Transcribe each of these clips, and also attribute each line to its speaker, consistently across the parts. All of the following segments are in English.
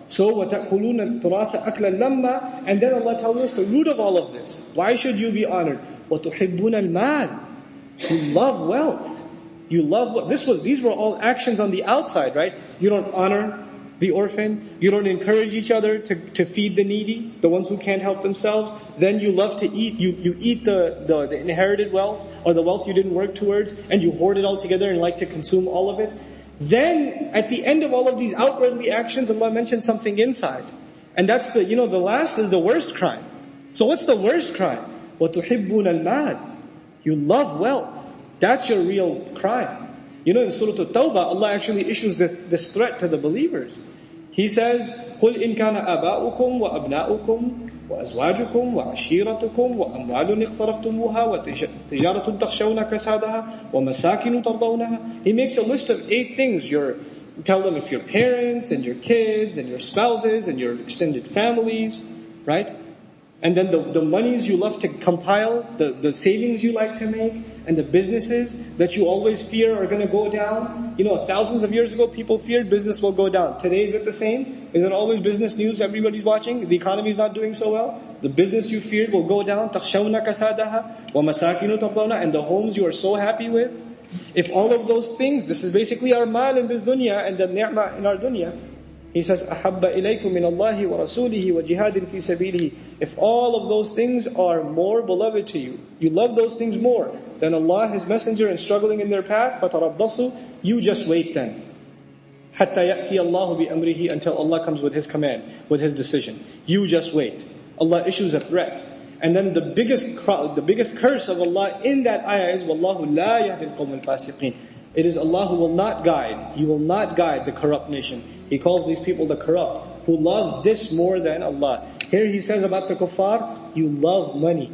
Speaker 1: So وَتَأْكُلُونَ التُّرَاثَ أَكْلًا لَمَّا. And then Allah tells us the root of all of this. Why should you be honored? وَتُحِبُّونَ الْمَالِ. You love wealth. You love what? These were all actions on the outside, right? You don't honor the orphan. You don't encourage each other to feed the needy, the ones who can't help themselves. Then you love to eat. You eat the inherited wealth or the wealth you didn't work towards, and you hoard it all together and like to consume all of it. Then at the end of all of these outwardly actions, Allah mentioned something inside. And that's the last is the worst crime. So what's the worst crime? وَتُحِبُّونَ الْمَالِ. You love wealth. That's your real crime. In Surah At-Tawbah, Allah actually issues this threat to the believers. He says, قُلْ إِنْ كَانَ آبَاؤُكُمْ وَأَبْنَاؤُكُمْ وَأَزْوَاجُكُمْ وَعَشِيرَتُكُمْ وَأَمْوَالٌ اقْتَرَفْتُمُوهَا وَتِجَارَةٌ تَخْشَوْنَ كَسَادَهَا وَمَسَاكِنُ تَرْضَوْنَهَا. He makes a list of 8 things. Tell them if your parents and your kids and your spouses and your extended families, right? And then the monies you love to compile, the savings you like to make, and the businesses that you always fear are going to go down. Thousands of years ago, people feared business will go down. Today, is it the same? Is it always business news everybody's watching? The economy is not doing so well. The business you feared will go down. تَخْشَوْنَ كَسَادَهَا وَمَسَاكِنُ تَرْضَوْنَهَا. And the homes you are so happy with. If all of those things, this is basically our mal in this dunya and the ni'mah in our dunya. He says, أَحَبَّ إِلَيْكُم مِّنَ اللَّهِ وَرَسُولِهِ وَجِهَادٍ فِي سَبِيلِهِ. If all of those things are more beloved to you, you love those things more than Allah, His Messenger, and struggling in their path, فَتَرَبَّصُوا. You just wait then. حَتَّى يَأْتِيَ اللَّهُ بِأَمْرِهِ. Until Allah comes with His command, with His decision. You just wait. Allah issues a threat. And then the biggest curse of Allah in that ayah is, وَاللَّهُ لَا يَهْدِي الْقَوْمَ الْفَاسِقِينَ. It is Allah who will not guide. He will not guide the corrupt nation. He calls these people the corrupt, who love this more than Allah. Here He says about the kuffar, you love money.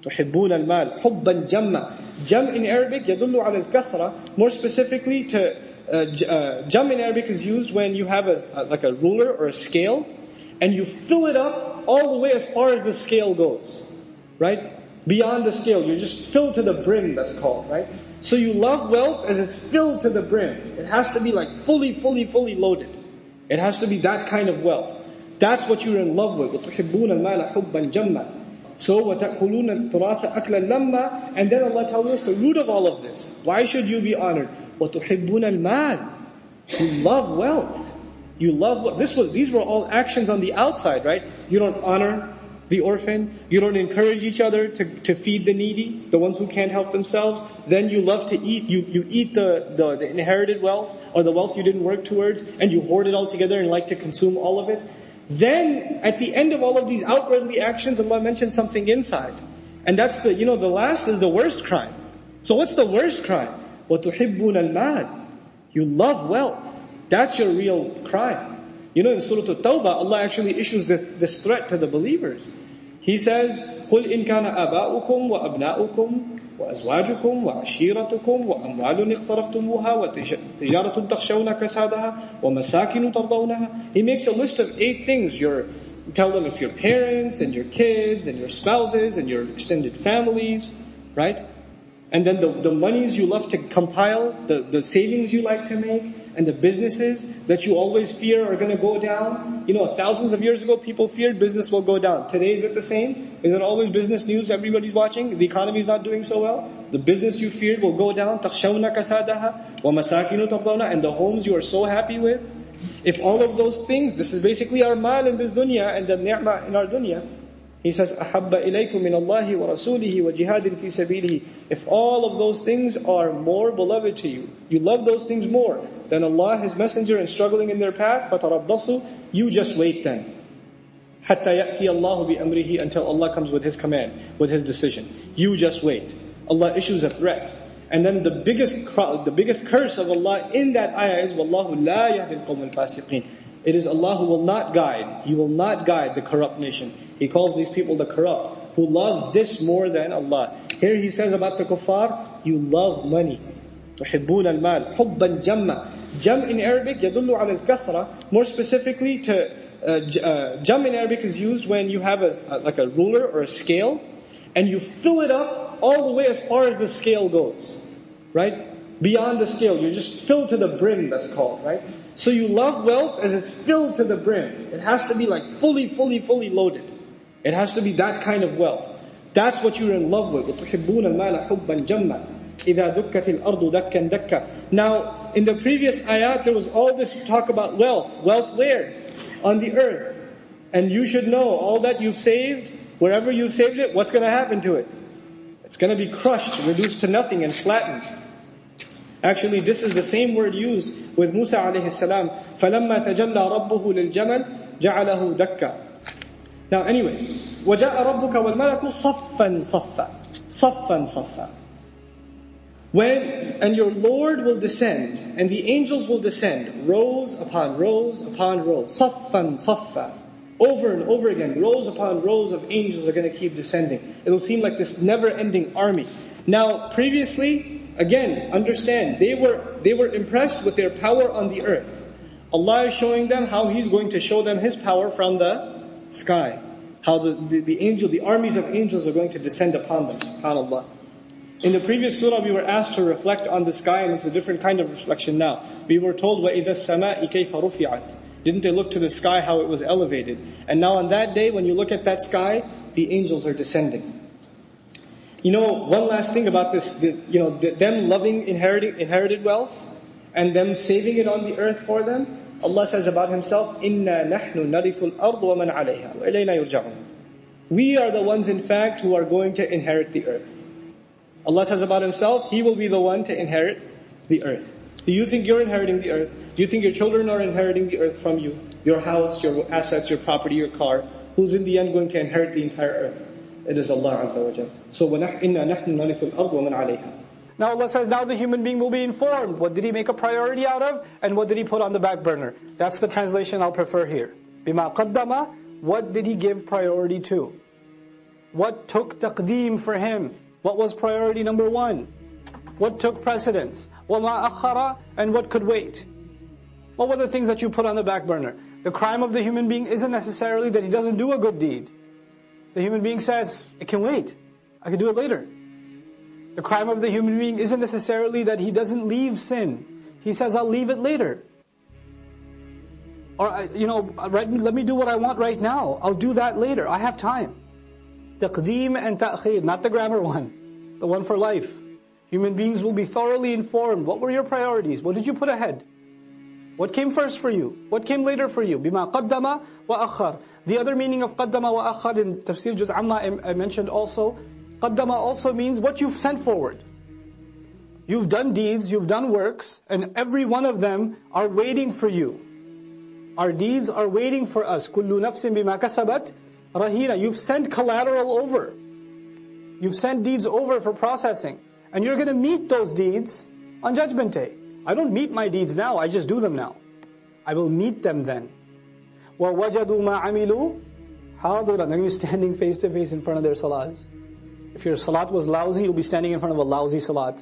Speaker 1: تُحِبُّونَ الْمَالِ حُبًّا جَمًّا. Jam in Arabic يدل على الكثرة. More specifically, jam in Arabic is used when you have like a ruler or a scale, and you fill it up all the way as far as the scale goes, right? Beyond the scale, you're just filled to the brim, that's called, right? So you love wealth as it's filled to the brim. It has to be like fully loaded. It has to be that kind of wealth. That's what you're in love with. وَتُحِبُّونَ الْمَالَ حُبًّا جَمًّا. So وَتَأْكُلُونَ التُّرَاثَ أَكْلًا لَمَّا. And then Allah tells us the root of all of this. Why should you be honored? وَتُحِبُّونَ الْمَالِ. You love wealth. You love what? These were all actions on the outside, right? You don't honor the orphan. You don't encourage each other to feed the needy, the ones who can't help themselves. Then you love to eat. You eat the inherited wealth or the wealth you didn't work towards, and you hoard it all together and like to consume all of it. Then at the end of all of these outwardly actions, Allah mentioned something inside. And that's the last is the worst crime. So what's the worst crime? وَتُحِبُّونَ الْمَالِ. You love wealth. That's your real crime. In Surah At-Tawbah, Allah actually issues this threat to the believers. He says, قُلْ إِنْ كَانَ آبَاؤُكُمْ وَأَبْنَاؤُكُمْ وَأَزْوَاجُكُمْ وَعَشِيرَتُكُمْ وَأَمْوَالٌ اقْتَرَفْتُمُوهَا وَتِجَارَةٌ تَخْشَوْنَ كَسَادَهَا وَمَسَاكِنُ تَرْضَوْنَهَا. He makes a list of 8 things. Tell them if your parents and your kids and your spouses and your extended families, right? And then the monies you love to compile, the savings you like to make, and the businesses that you always fear are going to go down. Thousands of years ago, people feared business will go down. Today, is it the same? Is it always business news everybody's watching? The economy is not doing so well. The business you feared will go down. تَخْشَوْنَ كَسَادَهَا وَمَسَاكِنُ تَرْضَوْنَهَا. And the homes you are so happy with. If all of those things, this is basically our mal in this dunya and the ni'mah in our dunya. He says, أَحَبَّ إِلَيْكُم مِّنَ اللَّهِ وَرَسُولِهِ وَجِهَادٍ فِي سَبِيلِهِ. If all of those things are more beloved to you, you love those things more than Allah, His Messenger, and struggling in their path, فَتَرَبَّصُوا. You just wait then. حَتَّى يَأْتِيَ اللَّهُ بِأَمْرِهِ. Until Allah comes with His command, with His decision. You just wait. Allah issues a threat. And then the biggest curse of Allah in that ayah is, وَاللَّهُ لَا يَهْدِي الْقَوْمَ الْفَاسِقِينَ. It is Allah who will not guide. He will not guide the corrupt nation. He calls these people the corrupt, who love this more than Allah. Here He says about the kuffar, you love money. تُحِبُّونَ الْمَالِ حُبًّا جَمًّا. Jam in Arabic يدل على الكثرة. More specifically, jam in Arabic is used when you have like a ruler or a scale, and you fill it up all the way as far as the scale goes, right? Beyond the scale, you're just filled to the brim, that's called, right? So you love wealth as it's filled to the brim. It has to be like fully loaded. It has to be that kind of wealth. That's what you're in love with. وَتُحِبُّونَ الْمَالَ حُبًّا جَمًّا إِذَا دُكَّتِ الْأَرْضُ دَكًّا دَكًّا. Now, in the previous ayat, there was all this talk about wealth. Wealth where? On the earth. And you should know, all that you've saved, wherever you've saved it, what's going to happen to it? It's going to be crushed, reduced to nothing and flattened. Actually, this is the same word used with Musa alayhi salam. فَلَمَّا تَجَلَّى رَبُّهُ لِلْجَبَلِ جَعَلَهُ دَكًّا. Now anyway, وَجَاءَ رَبُّكَ وَالْمَلَكُ صَفًّا صَفًّا. صَفًّا صَفًّا. And your Lord will descend, and the angels will descend, rows upon rows upon rows. صَفًّا صَفًّا. Over and over again, rows upon rows of angels are going to keep descending. It'll seem like this never-ending army. Now, previously, again, understand, they were impressed with their power on the earth. Allah is showing them how He's going to show them His power from the sky. How the armies of angels are going to descend upon them, subhanAllah. In the previous surah, we were asked to reflect on the sky, and it's a different kind of reflection now. We were told, وَإِذَا السَّمَاءِ كَيْفَ رُفِعَتْ. Didn't they look to the sky how it was elevated? And now on that day, when you look at that sky, the angels are descending. You know, one last thing about this, them loving inherited wealth, and them saving it on the earth for them. Allah says about Himself, إِنَّا نَحْنُ نَرِثُ الْأَرْضُ وَمَنْ عَلَيْهَا وَإِلَيْنَا يُرْجَعُونَ. We are the ones, in fact, who are going to inherit the earth. Allah says about Himself, He will be the one to inherit the earth. Do you think you're inheriting the earth? Do you think your children are inheriting the earth from you? Your house, your assets, your property, your car? Who's in the end going to inherit the entire earth? It is Allah Azza wa Jal. So, إِنَّا نَحْنُ نَرِثُ الْأَرْضُ وَمَنْ عَلَيْهَا. Now Allah says, now the human being will be informed. What did he make a priority out of? And what did he put on the back burner? That's the translation I'll prefer here. بِمَا قَدَّمَ. What did he give priority to? What took taqdeem for him? What was priority number one? What took precedence? وَمَا أَخَّرَ. And what could wait? What were the things that you put on the back burner? The crime of the human being isn't necessarily that he doesn't do a good deed. The human being says, it can wait. I can do it later. The crime of the human being isn't necessarily that he doesn't leave sin. He says, I'll leave it later. Or, let me do what I want right now. I'll do that later. I have time. Taqdeem and ta'khir, not the grammar one. The one for life. Human beings will be thoroughly informed. What were your priorities? What did you put ahead? What came first for you? What came later for you? بِمَا قَدَّمَ وَأَخَّرَ. The other meaning of قَدَّمَ وَأَخَّرَ in Tafseer Juz Amma I mentioned also. قَدَّمَ also means what you've sent forward. You've done deeds, you've done works, and every one of them are waiting for you. Our deeds are waiting for us. كُلُّ نَفْسٍ بِمَا كَسَبَتْ رَهِينَ. You've sent collateral over. You've sent deeds over for processing. And you're going to meet those deeds on Judgment Day. I don't meet my deeds now, I just do them now. I will meet them then. وَوَجَدُوا مَا عَمِلُوا حَاضِرًا. Then you're standing face to face in front of their salats. If your salat was lousy, you'll be standing in front of a lousy salat,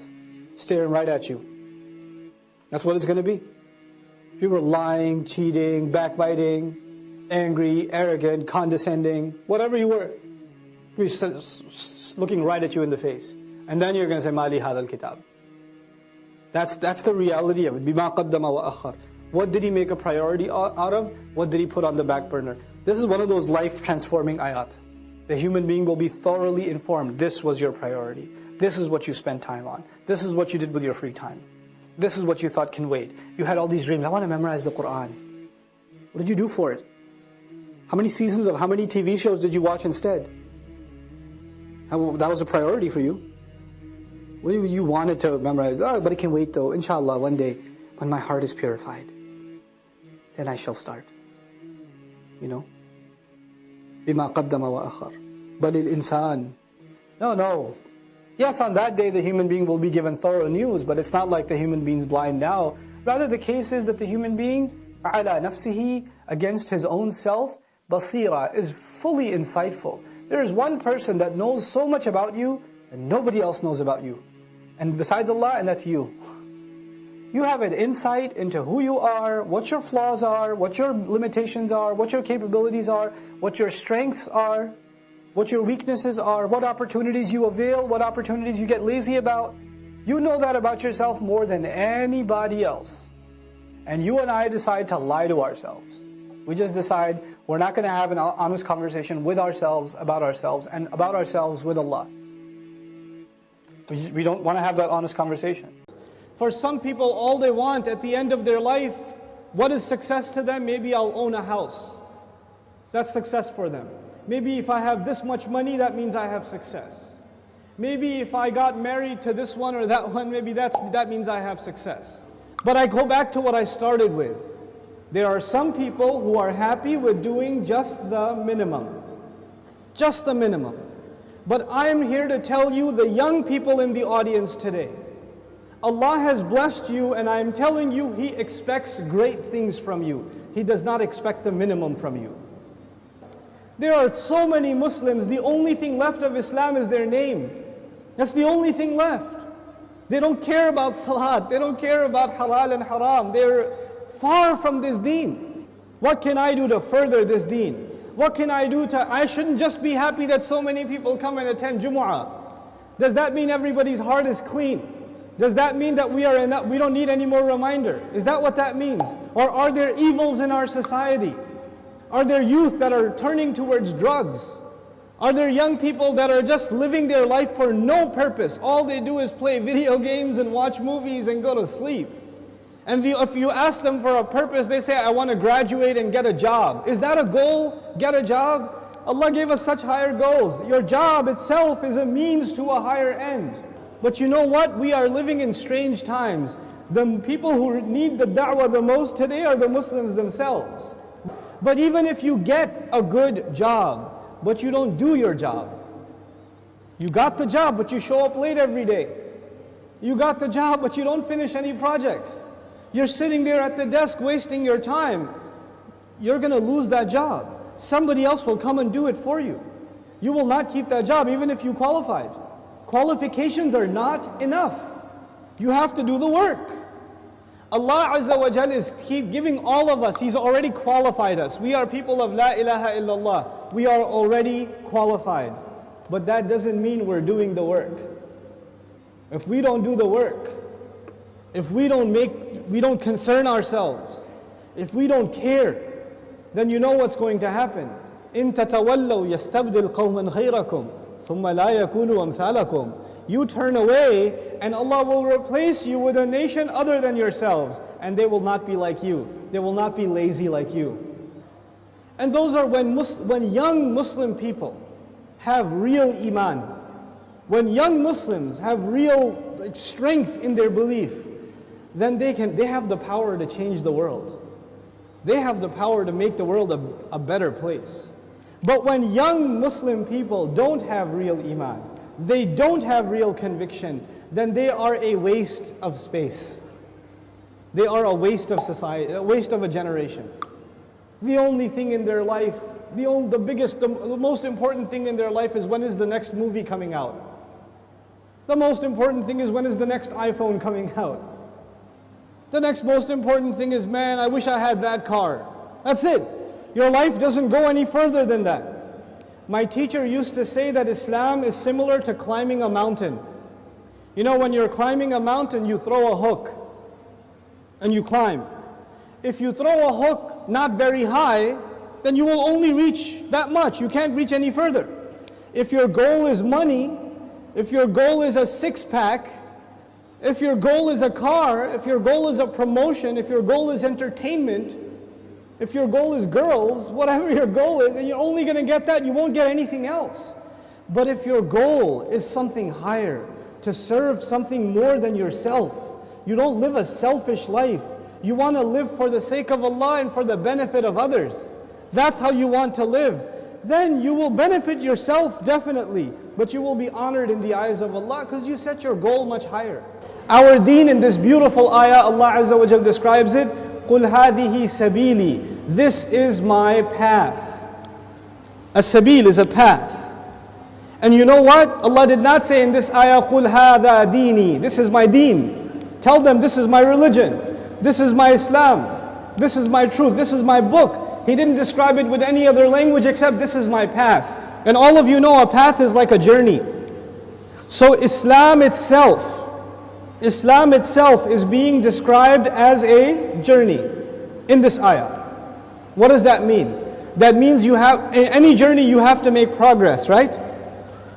Speaker 1: staring right at you. That's what it's going to be. If you were lying, cheating, backbiting, angry, arrogant, condescending, whatever you were, he's looking right at you in the face. And then you're going to say, Mali hadal kitab. That's the reality of it. Bima qaddama wa akhar. What did he make a priority out of? What did he put on the back burner? This is one of those life-transforming ayat. The human being will be thoroughly informed. This was your priority. This is what you spent time on. This is what you did with your free time. This is what you thought can wait. You had all these dreams. I want to memorize the Quran. What did you do for it? How many seasons of how many TV shows did you watch instead? That was a priority for you. Well, you wanted to memorize, but it can wait though. Inshallah, one day, when my heart is purified, then I shall start. بِمَا قَدَّمَ وَأَخَرَ بَلِ الْإِنسَانِ. No. Yes, on that day the human being will be given thorough news, but it's not like the human being's blind now. Rather, the case is that the human being, عَلَى نَفْسِهِ, against his own self, basira, is fully insightful. There is one person that knows so much about you, and nobody else knows about you. And besides Allah, and that's you. You have an insight into who you are, what your flaws are, what your limitations are, what your capabilities are, what your strengths are, what your weaknesses are, what opportunities you avail, what opportunities you get lazy about. You know that about yourself more than anybody else.
Speaker 2: And you and I decide to lie to ourselves. We just decide we're not going to have an honest conversation with ourselves, and about ourselves with Allah. We don't want to have that honest conversation.
Speaker 1: For some people, all they want at the end of their life, what is success to them? Maybe I'll own a house. That's success for them. Maybe if I have this much money, that means I have success. Maybe if I got married to this one or that one, maybe that means I have success. But I go back to what I started with. There are some people who are happy with doing just the minimum. Just the minimum. But I am here to tell you, the young people in the audience today, Allah has blessed you, and I am telling you, He expects great things from you. He does not expect the minimum from you. There are so many Muslims, the only thing left of Islam is their name. That's the only thing left. They don't care about salat, they don't care about halal and haram. They're far from this deen. What can I do to further this deen? What can I do I shouldn't just be happy that so many people come and attend Jumu'ah. Does that mean everybody's heart is clean? Does that mean that we don't need any more reminder? Is that what that means? Or are there evils in our society? Are there youth that are turning towards drugs? Are there young people that are just living their life for no purpose? All they do is play video games and watch movies and go to sleep. And if you ask them for a purpose, they say, I want to graduate and get a job. Is that a goal? Get a job? Allah gave us such higher goals. Your job itself is a means to a higher end. But you know what? We are living in strange times. The people who need the da'wah the most today are the Muslims themselves. But even if you get a good job, but you don't do your job. You got the job, but you show up late every day. You got the job, but you don't finish any projects. You're sitting there at the desk wasting your time. You're going to lose that job. Somebody else will come and do it for you. You will not keep that job even if you qualified. Qualifications are not enough. You have to do the work. Allah Azza wa Jal is giving all of us, He's already qualified us. We are people of La ilaha illallah. We are already qualified. But that doesn't mean we're doing the work. If we don't do the work, if we don't concern ourselves, if we don't care, then you know what's going to happen. إِن تَتَوَلَّوْا يَسْتَبْدِلْ قَوْمًا غَيْرَكُمْ ثُمَّ لَا يَكُونُوا أَمْثَالَكُمْ. You turn away and Allah will replace you with a nation other than yourselves, and they will not be like you. They will not be lazy like you. And those are when young Muslim people have real iman, when young Muslims have real strength in their belief, then they have the power to change the world. They have the power to make the world a better place. But when young Muslim people don't have real iman, they don't have real conviction, then they are a waste of space. They are a waste of society, a waste of a generation. The only thing in their life, the most important thing in their life is when is the next movie coming out. The most important thing is when is the next iPhone coming out. The next most important thing is, man, I wish I had that car. That's it. Your life doesn't go any further than that. My teacher used to say that Islam is similar to climbing a mountain. You know, when you're climbing a mountain, you throw a hook and you climb. If you throw a hook not very high, then you will only reach that much. You can't reach any further. If your goal is money, if your goal is a six-pack, if your goal is a car, if your goal is a promotion, if your goal is entertainment, if your goal is girls, whatever your goal is, then you're only going to get that, you won't get anything else. But if your goal is something higher, to serve something more than yourself, you don't live a selfish life, you want to live for the sake of Allah and for the benefit of others, that's how you want to live, then you will benefit yourself definitely, but you will be honored in the eyes of Allah because you set your goal much higher. Our deen in this beautiful ayah, Allah Azza wa Jal describes it, قُلْ هَذِهِ سَبِيلِي. This is my path. A sabil is a path. And you know what? Allah did not say in this ayah, قُلْ هَذَا دِينِي. This is my deen. Tell them this is my religion. This is my Islam. This is my truth. This is my book. He didn't describe it with any other language except this is my path. And all of you know a path is like a journey. So Islam itself
Speaker 2: Islam itself is being described as a journey in this ayah. What does that mean? That means in any journey you have to make progress, right?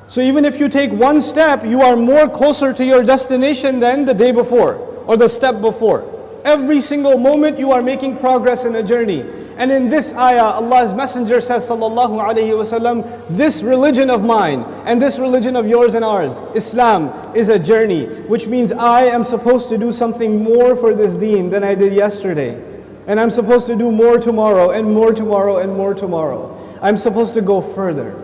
Speaker 2: So even if you take one step, you are more closer to your destination than the day before or the step before. Every single moment you are making progress in a journey. And in this ayah, Allah's Messenger says, sallallahu alaihi wasallam, this religion of mine and this religion of yours and ours, Islam, is a journey, which means I am supposed to do something more for this deen than I did yesterday. And I'm supposed to do more tomorrow and more tomorrow and more tomorrow. I'm supposed to go further.